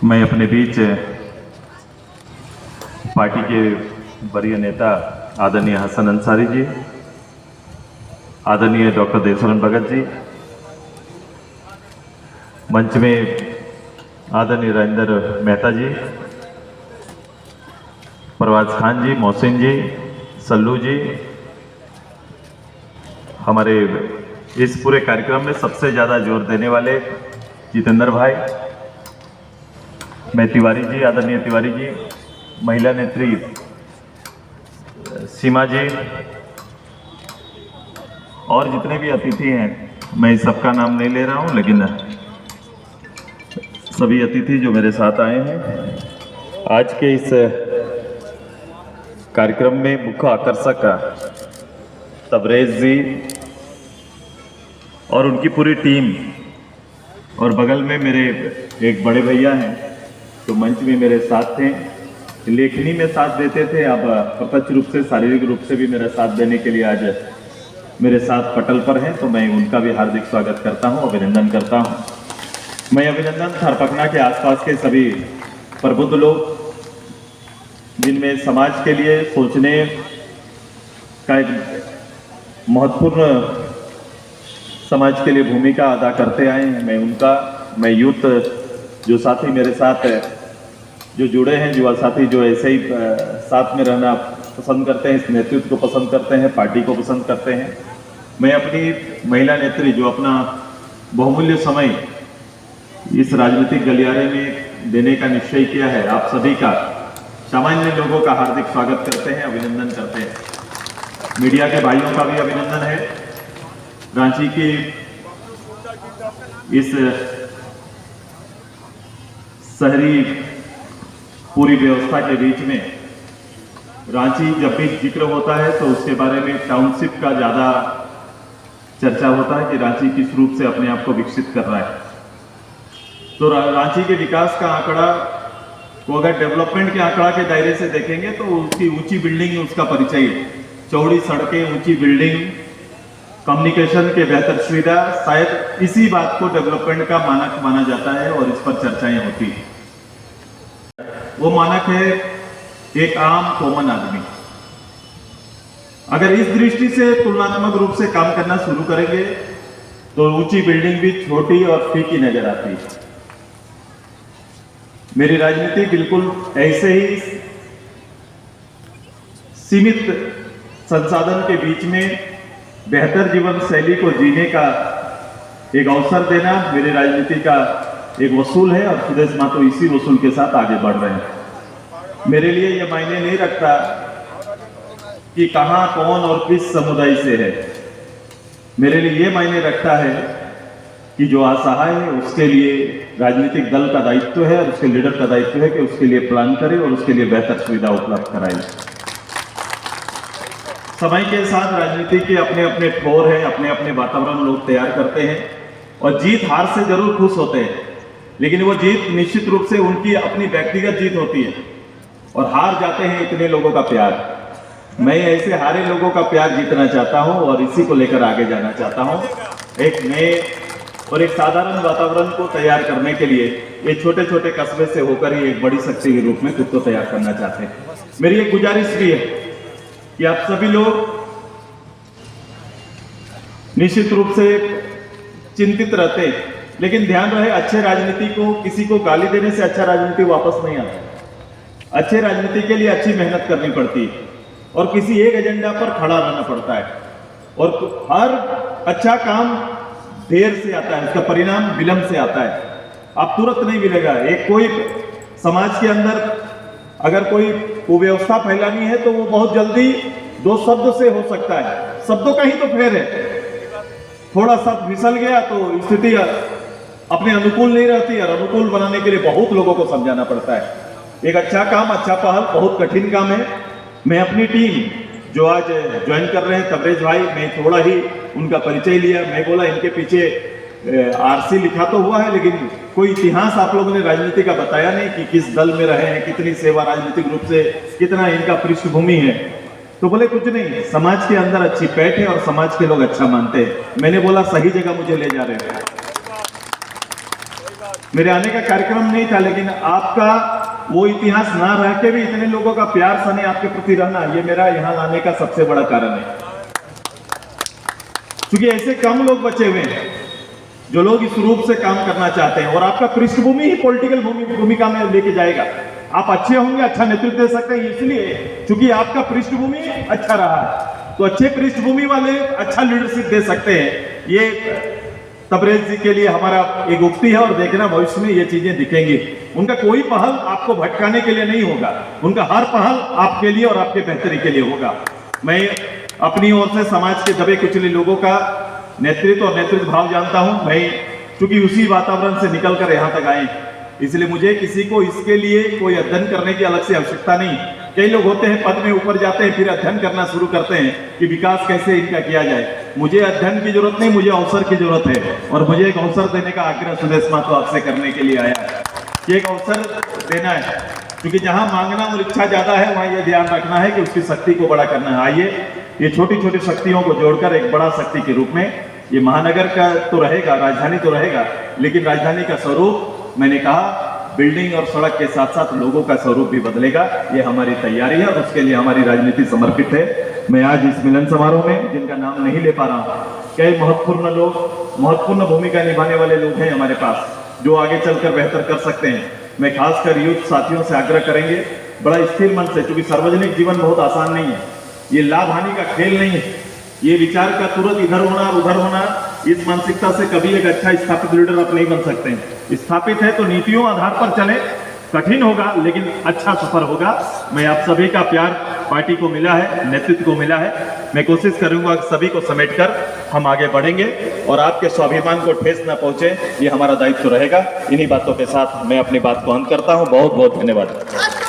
मैं अपने बीच पार्टी के वरीय नेता आदरणीय हसन अंसारी जी, आदरणीय डॉक्टर देवशरण भगत जी, मंच में आदरणीय राजेंद्र मेहता जी, परवाज खान जी, मोहसिन जी, सल्लू जी, हमारे इस पूरे कार्यक्रम में सबसे ज़्यादा जोर देने वाले जितेंद्र भाई, मैं तिवारी जी, आदरणीय तिवारी जी, महिला नेत्री सीमा जी और जितने भी अतिथि हैं, मैं सबका नाम नहीं ले रहा हूं, लेकिन सभी अतिथि जो मेरे साथ आए हैं आज के इस कार्यक्रम में मुख्य आकर्षक तबरेज जी और उनकी पूरी टीम, और बगल में मेरे एक बड़े भैया हैं तो मंच में मेरे साथ थे, लेखनी में साथ देते थे, अब प्रत्यक्ष रूप से शारीरिक रूप से भी मेरा साथ देने के लिए आज मेरे साथ पटल पर हैं, तो मैं उनका भी हार्दिक स्वागत करता हूं, अभिनंदन करता हूं। मैं अभिनंदन थारपकना के आसपास के सभी प्रबुद्ध लोग जिनमें समाज के लिए सोचने का एक महत्वपूर्ण समाज के लिए भूमिका अदा करते आए हैं, मैं यूथ जो साथी मेरे साथ जो जुड़े हैं, युवा साथी जो ऐसे ही साथ में रहना पसंद करते हैं, इस नेतृत्व को पसंद करते हैं, पार्टी को पसंद करते हैं, मैं अपनी महिला नेत्री जो अपना बहुमूल्य समय इस राजनीतिक गलियारे में देने का निश्चय किया है, आप सभी का, सामान्य लोगों का हार्दिक स्वागत करते हैं, अभिनंदन करते हैं। मीडिया के भाइयों का भी अभिनंदन है। रांची की इस शहरी पूरी व्यवस्था के बीच में रांची जब भी जिक्र होता है तो उसके बारे में टाउनशिप का ज़्यादा चर्चा होता है कि रांची किस रूप से अपने आप को विकसित कर रहा है। तो रांची के विकास का आंकड़ा को अगर डेवलपमेंट के आंकड़ा के दायरे से देखेंगे तो उसकी ऊंची बिल्डिंग उसका परिचय है, चौड़ी सड़कें, ऊंची बिल्डिंग, कम्युनिकेशन के बेहतर सुविधा, शायद इसी बात को डेवलपमेंट का मानक माना जाता है और इस पर चर्चाएं होती हैं। वो मानक है एक आम कॉमन आदमी। अगर इस दृष्टि से तुलनात्मक रूप से काम करना शुरू करेंगे तो ऊंची बिल्डिंग भी छोटी और फीकी नजर आती है। मेरी राजनीति बिल्कुल ऐसे ही सीमित संसाधन के बीच में बेहतर जीवन शैली को जीने का एक अवसर देना मेरी राजनीति का एक वसूल है, और सुदेश मातो इसी वसूल के साथ आगे बढ़ रहे हैं। मेरे लिए यह मायने नहीं रखता कि कहां, कौन और किस समुदाय से है। मेरे लिए यह मायने रखता है कि जो असहाय है उसके लिए राजनीतिक दल का दायित्व है और उसके लीडर का दायित्व है कि उसके लिए प्लान करे और उसके लिए बेहतर सुविधा उपलब्ध कराए। समय के साथ राजनीति के अपने अपने ठोर हैं, अपने अपने वातावरण लोग तैयार करते हैं, और जीत हार से जरूर खुश होते हैं, लेकिन वो जीत निश्चित रूप से उनकी अपनी व्यक्तिगत जीत होती है, और हार जाते हैं इतने लोगों का प्यार। मैं ऐसे हारे लोगों का प्यार जीतना चाहता हूं और इसी को लेकर आगे जाना चाहता हूं। एक नए और एक साधारण वातावरण को तैयार करने के लिए ये छोटे छोटे कस्बे से होकर ही एक बड़ी शक्ति के रूप में खुद को तैयार करना चाहते हैं। मेरी एक गुजारिश भी है कि आप सभी लोग निश्चित रूप से चिंतित रहते हैं, लेकिन ध्यान रहे अच्छे राजनीति को किसी को गाली देने से अच्छा राजनीति वापस नहीं आता। अच्छे राजनीति के लिए अच्छी मेहनत करनी पड़ती है और किसी एक एजेंडा पर खड़ा रहना पड़ता है, और हर अच्छा काम देर से आता है, उसका परिणाम विलंब से आता है। आप तुरंत नहीं मिलेगा। एक कोई समाज के अंदर अगर कोई कुव्यवस्था फैलानी है तो वो बहुत जल्दी दो शब्द से हो सकता है। शब्दों का ही तो फेर है। थोड़ा शब्द फिसल गया तो स्थिति अपने अनुकूल नहीं रहती, और अनुकूल बनाने के लिए बहुत लोगों को समझाना पड़ता है। एक अच्छा काम, अच्छा पहल बहुत कठिन काम है। मैं अपनी टीम जो आज ज्वाइन कर रहे हैं, तबरेज भाई, मैं थोड़ा ही उनका परिचय लिया। मैं बोला इनके पीछे आरसी लिखा तो हुआ है, लेकिन कोई इतिहास आप लोगों ने राजनीति का बताया नहीं कि किस दल में रहे हैं, कितनी सेवा राजनीतिक रूप से, कितना इनका पृष्ठभूमि है। तो बोले कुछ नहीं, समाज के अंदर अच्छी पैठ है और समाज के लोग अच्छा मानते हैं। मैंने बोला सही जगह मुझे ले जा रहे हैं। मेरे आने का कार्यक्रम नहीं था, लेकिन आपका वो इतिहास ना रह के भी इतने लोगों का प्यार सने आपके प्रति रहना, ये मेरा यहाँ लाने का सबसे बड़ा कारण है। क्योंकि ऐसे कम लोग बचे हुए हैं जो लोग इस रूप से काम करना चाहते हैं, और आपका पृष्ठभूमि ही पॉलिटिकल भूमिका में लेके जाएगा। आप अच्छे होंगे, अच्छा नेतृत्व दे सकते हैं, इसलिए क्योंकि आपका पृष्ठभूमि अच्छा रहा है, तो अच्छे पृष्ठभूमि वाले अच्छा लीडरशिप दे सकते हैं। ये तबरेज जी के लिए हमारा एक उक्ति है, और देखना भविष्य में ये चीजें दिखेंगी। उनका कोई पहल आपको भटकाने के लिए नहीं होगा, उनका हर पहल आपके लिए और आपके बेहतरी के लिए होगा। मैं अपनी ओर से समाज के दबे कुचले लोगों का नेतृत्व और नेतृत्व भाव जानता हूं। मैं चूंकि उसी वातावरण से निकलकर यहाँ तक आए, इसलिए मुझे किसी को इसके लिए कोई अध्ययन करने की अलग से आवश्यकता नहीं। कई लोग होते हैं पद में ऊपर जाते हैं, फिर अध्ययन करना शुरू करते हैं कि विकास कैसे इनका किया जाए। मुझे अध्ययन की जरूरत नहीं, मुझे अवसर की जरूरत है, और मुझे एक अवसर देने का आग्रह सुदेश महतो आपसे करने के लिए आया है कि एक अवसर देना है। क्योंकि जहां मांगना और इच्छा ज्यादा है, वहां यह ध्यान रखना है कि उसकी शक्ति को बड़ा करना है। आइए ये छोटी छोटी शक्तियों को जोड़कर एक बड़ा शक्ति के रूप में, ये महानगर का तो रहेगा, राजधानी तो रहेगा, लेकिन राजधानी का स्वरूप मैंने कहा बिल्डिंग और सड़क के साथ साथ लोगों का स्वरूप भी बदलेगा। ये हमारी तैयारी है और उसके लिए हमारी राजनीति समर्पित है। मैं आज इस मिलन समारोह में, जिनका नाम नहीं ले पा रहा हूँ, कई महत्वपूर्ण लोग, महत्वपूर्ण भूमिका निभाने वाले लोग हैं हमारे पास, जो आगे चलकर बेहतर कर सकते हैं। मैं खासकर यूथ साथियों से आग्रह करेंगे, बड़ा स्थिर मन से, क्योंकि सार्वजनिक जीवन बहुत आसान नहीं है, ये लाभ हानि का खेल नहीं है। ये विचार का तुरंत इधर होना उधर होना, इस मानसिकता से कभी एक अच्छा स्थापित लीडर आप नहीं बन सकते हैं। स्थापित है तो नीतियों आधार पर चले, कठिन होगा लेकिन अच्छा सफर होगा। मैं आप सभी का प्यार पार्टी को मिला है, नेतृत्व को मिला है। मैं कोशिश करूंगा कि सभी को समेटकर हम आगे बढ़ेंगे और आपके स्वाभिमान को ठेस न पहुंचे, ये हमारा दायित्व रहेगा। इन्हीं बातों के साथ मैं अपनी बात को अंत करता हूं। बहुत बहुत धन्यवाद।